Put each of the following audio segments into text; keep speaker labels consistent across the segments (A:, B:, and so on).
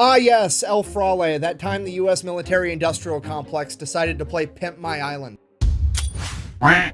A: Ah yes, El Frale, that time the US military-industrial complex decided to play Pimp My Island.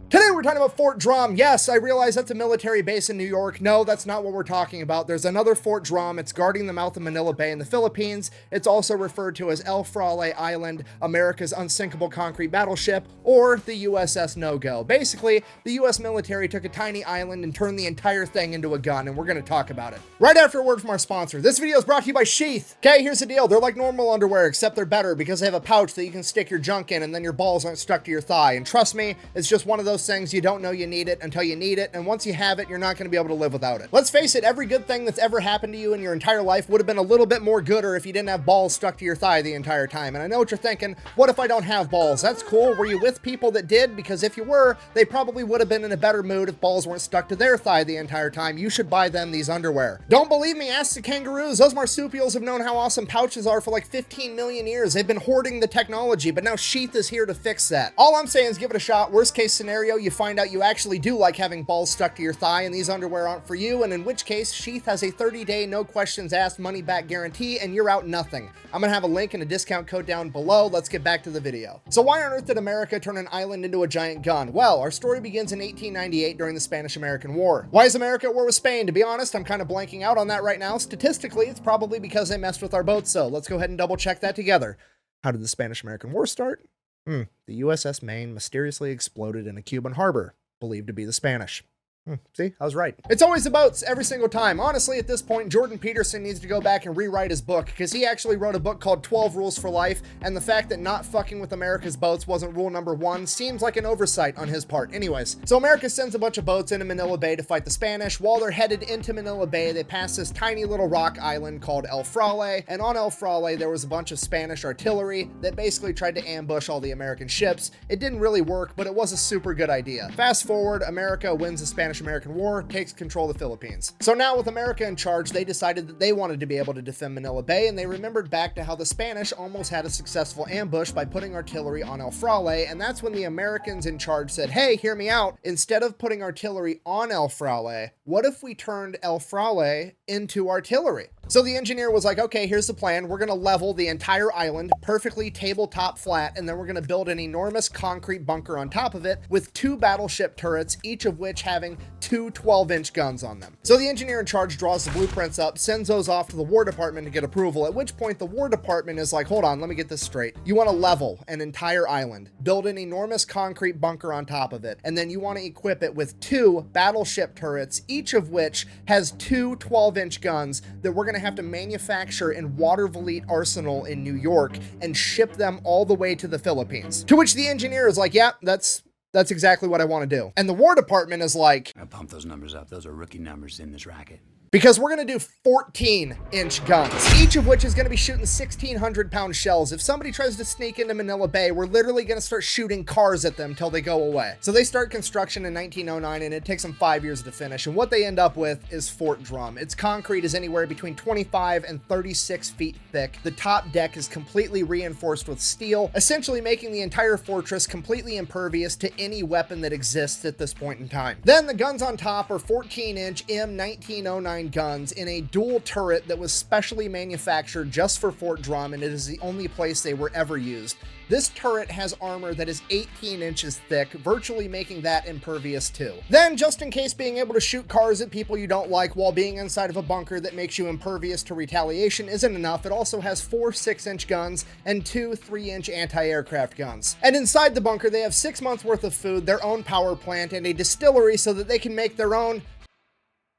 A: Today we're talking about Fort Drum. Yes, I realize that's a military base in New York. No, that's not what we're talking about. There's another Fort Drum. It's guarding the mouth of Manila Bay in the Philippines. It's also referred to as El Frale Island, America's unsinkable concrete battleship, or the USS No-Go. Basically, the US military took a tiny island and turned the entire thing into a gun, and we're going to talk about it. Right after a word from our sponsor. This video is brought to you by Sheath. Okay, here's the deal. They're like normal underwear, except they're better because they have a pouch that you can stick your junk in and then your balls aren't stuck to your thigh. And trust me, it's just one of those things you don't know you need it until you need it, and once you have it, you're not going to be able to live without it. Let's face it, every good thing that's ever happened to you in your entire life would have been a little bit more gooder if you didn't have balls stuck to your thigh the entire time. And I know what you're thinking, what if I don't have balls? That's cool. Were you with people that did? Because if you were, they probably would have been in a better mood if balls weren't stuck to their thigh the entire time. You should buy them these underwear. Don't believe me? Ask the kangaroos. Those marsupials have known how awesome pouches are for like 15 million years. They've been hoarding the technology, but now Sheath is here to fix that. All I'm saying is give it a shot. Worst case scenario, you find out you actually do like having balls stuck to your thigh and these underwear aren't for you, and in which case Sheath has a 30-day no questions asked money back guarantee and you're out nothing. I'm gonna have a link and a discount code down below. Let's get back to the video. So why on earth did America turn an island into a giant gun? Well, our story begins in 1898 during the Spanish-American War. Why is America at war with Spain? To be honest, I'm kind of blanking out on that right now. Statistically, it's probably because they messed with our boats, so let's go ahead and double check that together. How did the Spanish-American War start? The USS Maine mysteriously exploded in a Cuban harbor, believed to be the Spanish. See, I was right. It's always the boats every single time. Honestly, at this point, Jordan Peterson needs to go back and rewrite his book because he actually wrote a book called 12 Rules for Life, and the fact that not fucking with America's boats wasn't rule number one seems like an oversight on his part. Anyways, so America sends a bunch of boats into Manila Bay to fight the Spanish. While they're headed into Manila Bay, they pass this tiny little rock island called El Frale, and on El Frale, there was a bunch of Spanish artillery that basically tried to ambush all the American ships. It didn't really work, but it was a super good idea. Fast forward, America wins the Spanish-American War, takes control of the Philippines. So now with America in charge, they decided that they wanted to be able to defend Manila Bay, and they remembered back to how the Spanish almost had a successful ambush by putting artillery on El Frale, and that's when the Americans in charge said, hey, hear me out. Instead of putting artillery on El Frale, what if we turned El Frale into artillery? So the engineer was like, okay, here's the plan. We're going to level the entire island perfectly tabletop flat, and then we're going to build an enormous concrete bunker on top of it with 2 battleship turrets, each of which having 2 12-inch guns on them. So the engineer in charge draws the blueprints up, sends those off to the War Department to get approval, at which point the War Department is like, hold on, let me get this straight. You want to level an entire island, build an enormous concrete bunker on top of it, and then you want to equip it with 2 battleship turrets, each of which has 2 12-inch guns that we're going to have to manufacture in Watervliet Arsenal in New York and ship them all the way to the Philippines. To which the engineer is like, yeah, that's exactly what I want to do. And the War Department is like,
B: I pump those numbers up. Those are rookie numbers in this racket.
A: because we're going to do 14-inch guns, each of which is going to be shooting 1,600-pound shells. If somebody tries to sneak into Manila Bay, we're literally going to start shooting cars at them till they go away. So they start construction in 1909, and it takes them 5 years to finish. And what they end up with is Fort Drum. Its concrete is anywhere between 25 and 36 feet thick. The top deck is completely reinforced with steel, essentially making the entire fortress completely impervious to any weapon that exists at this point in time. Then the guns on top are 14-inch M1909 guns in a dual turret that was specially manufactured just for Fort Drum, and it is the only place they were ever used. This turret has armor that is 18 inches thick, virtually making that impervious too. Then, just in case being able to shoot cars at people you don't like while being inside of a bunker that makes you impervious to retaliation isn't enough, it also has 4 6-inch guns and 2 3-inch anti-aircraft guns. And inside the bunker, they have 6 months worth of food, their own power plant, and a distillery so that they can make their own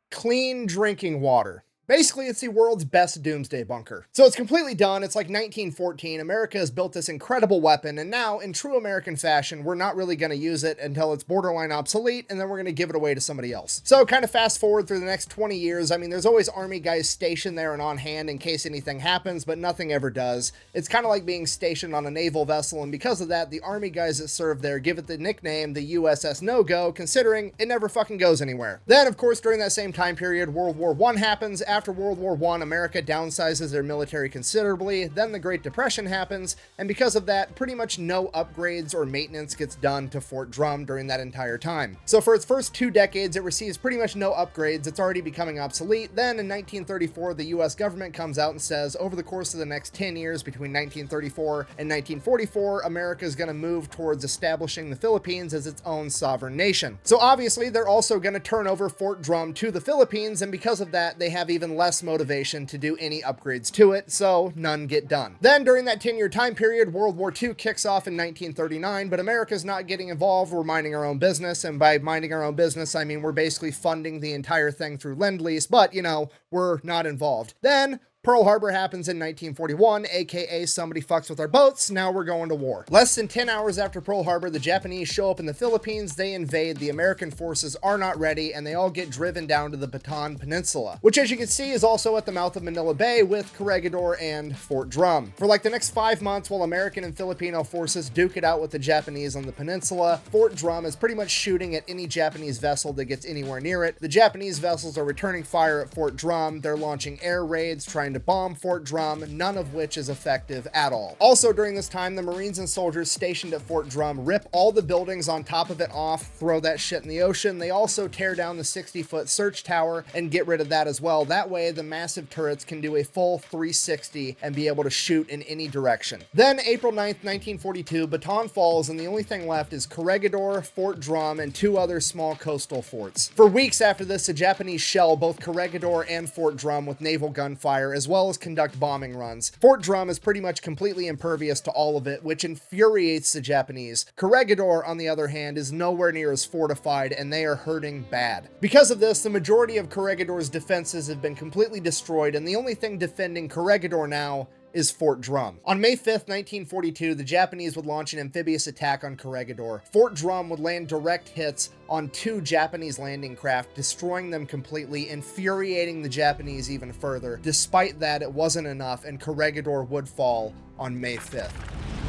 A: clean drinking water. Basically, it's the world's best doomsday bunker. So it's completely done. It's like 1914. America has built this incredible weapon, and now, in true American fashion, we're not really going to use it until it's borderline obsolete, and then we're going to give it away to somebody else. So kind of fast forward through the next 20 years. I mean, there's always Army guys stationed there and on hand in case anything happens, but nothing ever does. It's kind of like being stationed on a naval vessel, and because of that, the Army guys that serve there give it the nickname the USS No-Go, considering it never fucking goes anywhere. Then, of course, during that same time period, World War I happens. after World War I, America downsizes their military considerably, then the Great Depression happens, and because of that, pretty much no upgrades or maintenance gets done to Fort Drum during that entire time. So for its first 2 decades, it receives pretty much no upgrades, it's already becoming obsolete. Then in 1934, the US government comes out and says, over the course of the next 10 years, between 1934 and 1944, America is going to move towards establishing the Philippines as its own sovereign nation. So obviously, they're also going to turn over Fort Drum to the Philippines, and because of that, they have even less motivation to do any upgrades to it, so none get done. Then during that 10-year time period, World War II kicks off in 1939, but America's not getting involved. We're minding our own business, and by minding our own business, I mean we're basically funding the entire thing through Lend-Lease, but, you know, we're not involved. Then Pearl Harbor happens in 1941, aka somebody fucks with our boats, now we're going to war. Less than 10 hours after Pearl Harbor, the Japanese show up in the Philippines, they invade, the American forces are not ready, and they all get driven down to the Bataan Peninsula, which as you can see is also at the mouth of Manila Bay with Corregidor and Fort Drum. For like the next 5 months, while American and Filipino forces duke it out with the Japanese on the peninsula, Fort Drum is pretty much shooting at any Japanese vessel that gets anywhere near it. The Japanese vessels are returning fire at Fort Drum, they're launching air raids, trying to bomb Fort Drum, none of which is effective at all. Also during this time, the Marines and soldiers stationed at Fort Drum rip all the buildings on top of it off, throw that shit in the ocean. They also tear down the 60-foot search tower and get rid of that as well. That way, the massive turrets can do a full 360 and be able to shoot in any direction. Then April 9th, 1942, Bataan falls, and the only thing left is Corregidor, Fort Drum, and 2 other small coastal forts. For weeks after this, the Japanese shell both Corregidor and Fort Drum with naval gunfire, as well as conduct bombing runs. Fort Drum is pretty much completely impervious to all of it, which infuriates the Japanese. Corregidor, on the other hand, is nowhere near as fortified, and they are hurting bad. Because of this, the majority of Corregidor's defenses have been completely destroyed, and the only thing defending Corregidor now is Fort Drum. On May 5th, 1942, the Japanese would launch an amphibious attack on Corregidor. Fort Drum would land direct hits on 2 Japanese landing craft, destroying them completely, infuriating the Japanese even further. Despite that, it wasn't enough, and Corregidor would fall on May 5th.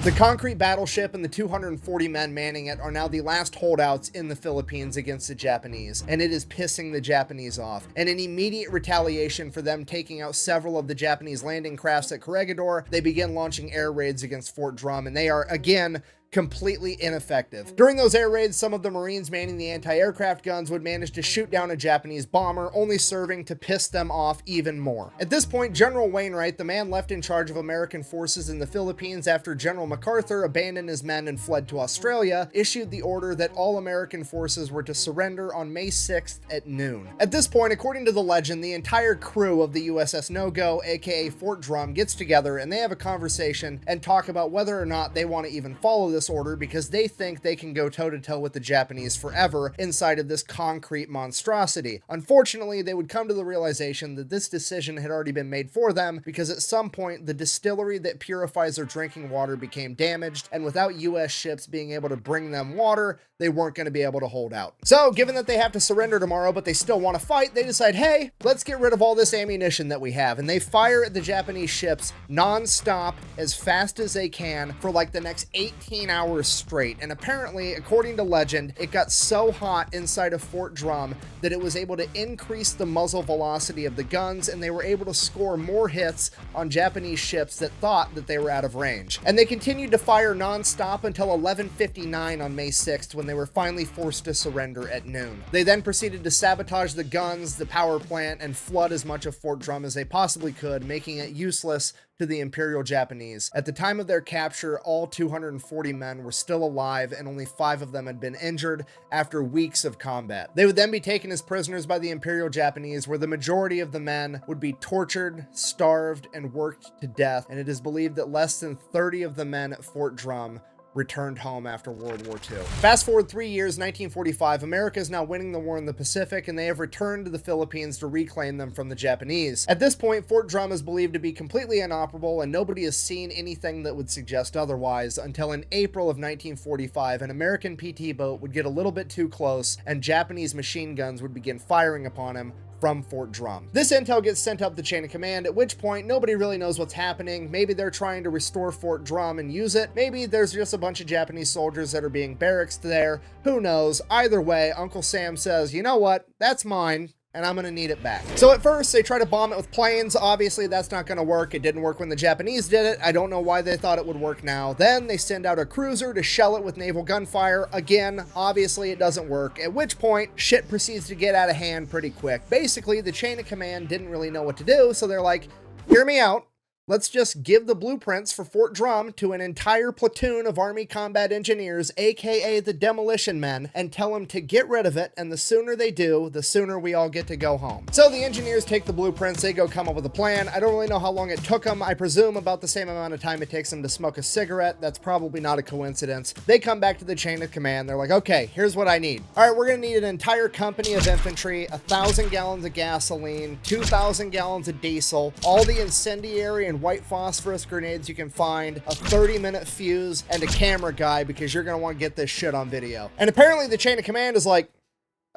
A: The concrete battleship and the 240 men manning it are now the last holdouts in the Philippines against the Japanese, and it is pissing the Japanese off. And in immediate retaliation for them taking out several of the Japanese landing crafts at Corregidor, they begin launching air raids against Fort Drum, and they are, again, completely ineffective. During those air raids, some of the Marines manning the anti-aircraft guns would manage to shoot down a Japanese bomber, only serving to piss them off even more. At this point, General Wainwright, the man left in charge of American forces in the Philippines after General MacArthur abandoned his men and fled to Australia, issued the order that all American forces were to surrender on May 6th at noon. At this point, according to the legend, the entire crew of the USS No-Go, aka Fort Drum, gets together and they have a conversation and talk about whether or not they want to even follow this order, because they think they can go toe-to-toe with the Japanese forever inside of this concrete monstrosity. Unfortunately, they would come to the realization that this decision had already been made for them, because at some point the distillery that purifies their drinking water became damaged, and without US ships being able to bring them water, they weren't going to be able to hold out. So given that they have to surrender tomorrow but they still want to fight, they decide, hey, let's get rid of all this ammunition that we have, and they fire at the Japanese ships non-stop as fast as they can for like the next 18 hours straight. And apparently, according to legend, it got so hot inside of Fort Drum that it was able to increase the muzzle velocity of the guns, and they were able to score more hits on Japanese ships that thought that they were out of range. And they continued to fire non-stop until 11:59 on May 6th, when they were finally forced to surrender at noon. They then proceeded to sabotage the guns, the power plant, and flood as much of Fort Drum as they possibly could, making it useless to the Imperial Japanese. At the time of their capture, all 240 men were still alive, and only 5 of them had been injured after weeks of combat. They would then be taken as prisoners by the Imperial Japanese, where the majority of the men would be tortured, starved, and worked to death, and it is believed that less than 30 of the men at Fort Drum returned home after World War II. Fast forward 3 years, 1945, America is now winning the war in the Pacific, and they have returned to the Philippines to reclaim them from the Japanese. At this point, Fort Drum is believed to be completely inoperable, and nobody has seen anything that would suggest otherwise until in April of 1945, an American PT boat would get a little bit too close, and Japanese machine guns would begin firing upon him from Fort Drum. This intel gets sent up the chain of command, at which point nobody really knows what's happening. Maybe they're trying to restore Fort Drum and use it. Maybe there's just a bunch of Japanese soldiers that are being barracked there. Who knows? Either way, Uncle Sam says, you know what? That's mine. and I'm gonna need it back. So at first, they try to bomb it with planes. Obviously, that's not gonna work. It didn't work when the Japanese did it. I don't know why they thought it would work now. Then they send out a cruiser to shell it with naval gunfire. Again, obviously it doesn't work, at which point, shit proceeds to get out of hand pretty quick. Basically, the chain of command didn't really know what to do, so they're like, hear me out. Let's just give the blueprints for Fort Drum to an entire platoon of Army combat engineers, aka the demolition men, and tell them to get rid of it, and the sooner they do, the sooner we all get to go home. So the engineers take the blueprints, they go come up with a plan. I don't really know how long it took them. I presume about the same amount of time it takes them to smoke a cigarette. That's probably not a coincidence. They come back to the chain of command. They're like, okay, here's what I need. All right, we're gonna need an entire company of infantry, 1,000 gallons of gasoline, 2,000 gallons of diesel, all the incendiary and white phosphorus grenades you can find, a 30-minute fuse, and a camera guy, because you're going to want to get this shit on video. And apparently the chain of command is like,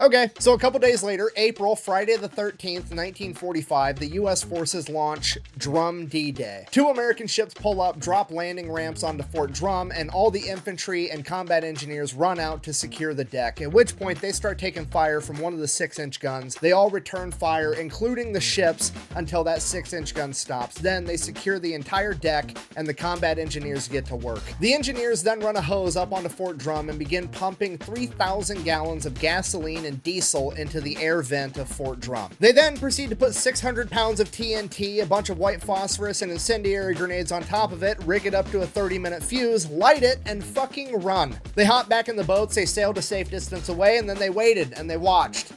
A: okay. So a couple days later, Friday the 13th, 1945, the U.S. forces launch Drum D-Day. 2 American ships pull up, drop landing ramps onto Fort Drum, and all the infantry and combat engineers run out to secure the deck, at which point they start taking fire from one of the 6-inch guns. They all return fire, including the ships, until that 6-inch gun stops. Then they secure the entire deck, and the combat engineers get to work. The engineers then run a hose up onto Fort Drum and begin pumping 3,000 gallons of gasoline and diesel into the air vent of Fort Drum. They then proceed to put 600 pounds of TNT, a bunch of white phosphorus, and incendiary grenades on top of it, rig it up to a 30-minute fuse, light it, and fucking run. They hop back in the boats, they sailed a safe distance away, and then they waited and they watched.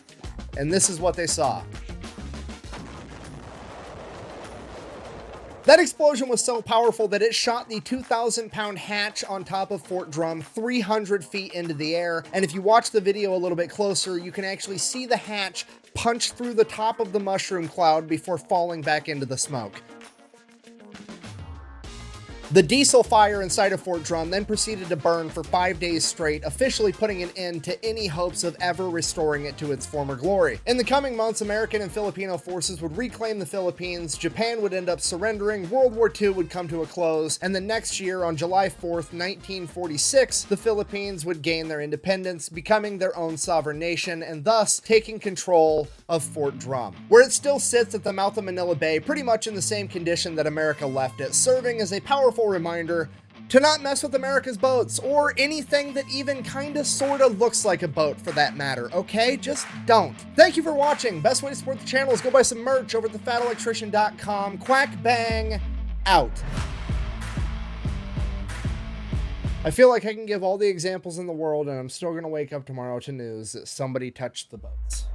A: And this is what they saw. That explosion was so powerful that it shot the 2,000-pound hatch on top of Fort Drum 300 feet into the air. And if you watch the video a little bit closer, you can actually see the hatch punch through the top of the mushroom cloud before falling back into the smoke. The diesel fire inside of Fort Drum then proceeded to burn for 5 days straight, officially putting an end to any hopes of ever restoring it to its former glory. In the coming months, American and Filipino forces would reclaim the Philippines, Japan would end up surrendering, World War II would come to a close, and the next year, on July 4th, 1946, the Philippines would gain their independence, becoming their own sovereign nation, and thus taking control of Fort Drum, where it still sits at the mouth of Manila Bay, pretty much in the same condition that America left it, serving as a powerful reminder to not mess with America's boats, or anything that even kinda sorta looks like a boat for that matter, okay? Just don't. Thank you for watching. Best way to support the channel is go buy some merch over at thefatelectrician.com. Quack bang, out. I feel like I can give all the examples in the world and I'm still gonna wake up tomorrow to news that somebody touched the boats.